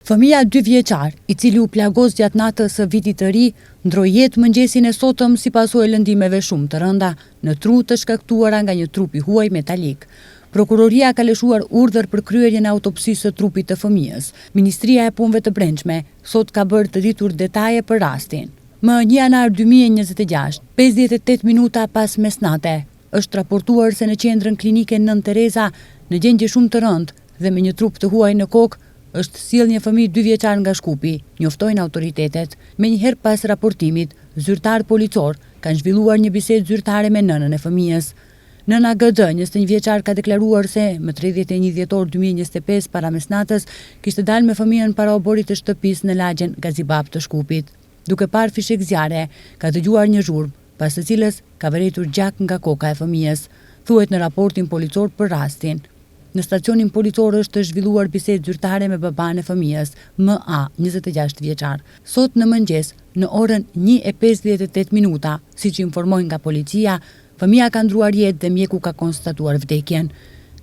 Fëmia 2 vjeçar, i cili u plagos gjatë natës së vitit të ri, ndroi jetë mëngjesin e sotëm si pasojë e lëndimeve shumë të rënda në tru të shkaktuara nga një trup i huaj metalik. Prokuroria ka lëshuar urdhër për kryerjen e autopsisë së trupit të fëmijës. Ministria e Punëve të Brendshme sot ka bërë të ditur detaje për rastin. Më 1 janar 2026, 58 minuta pas mesnate, është raportuar se në qendrën klinike Nën Tereza, në gjendje shumë të rëndë dhe me një trup të huaj në kokë, është sjell një fëmijë 2 vjeçar nga Shkupi, njoftojnë autoritetet. Menjëherë pas raportimit, zyrtarë policor kanë zhvilluar një bisedë zyrtare me nënën e fëmijës. Nëna GD, 21 vjeçar, ka deklaruar se më 31 dhjetor 2025 para mesnatës kishte dalë me fëmijën para oborit të shtëpisë në lagjen Gazibab të Shkupit. Duke parë fishek zjarre, ka dëgjuar një zhurmë, pas së cilës ka vërejtur gjak nga koka e fëmijës, thuhet në raportin policor për rastin. Në stacionin policor është zhvilluar bisedë zyrtare me baban e fëmijës, MA, 26 vjeçar. Sot në mëngjes, në orën 1:58 minuta, siç informojnë nga policia, fëmia ka ndruar jetë dhe mjeku ka konstatuar vdekjen.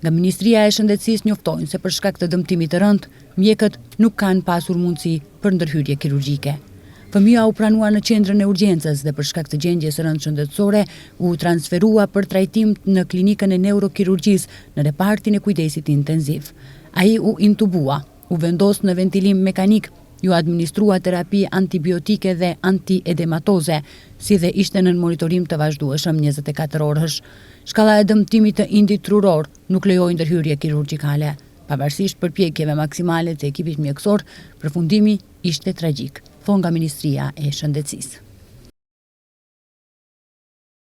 Nga Ministria e Shëndetësisë njoftojnë se për shkak të dëmtimit të rënd, mjekët nuk kanë pasur mundësi për ndërhyrje kirurgjike. Fëmia u pranua në qendrën e urgjencës dhe për shkak të gjendjes së rëndë shëndetësore u transferua për trajtim në klinikën e neurokirurgjisë në repartin e kujdesit intenziv. Ai u intubua, u vendos në ventilim mekanik, ju administrua terapi antibiotike dhe antiedematoze, si dhe ishte në monitorim të vazhdueshëm 24 orësh. Shkalla e dëmtimit të indit truror nuk lejoi ndërhyrje kirurgjikale. Pavarësisht përpjekjeve maksimale të ekipit mjekësor, përfundimi ishte tragjik, thon nga Ministria e Shëndetësisë.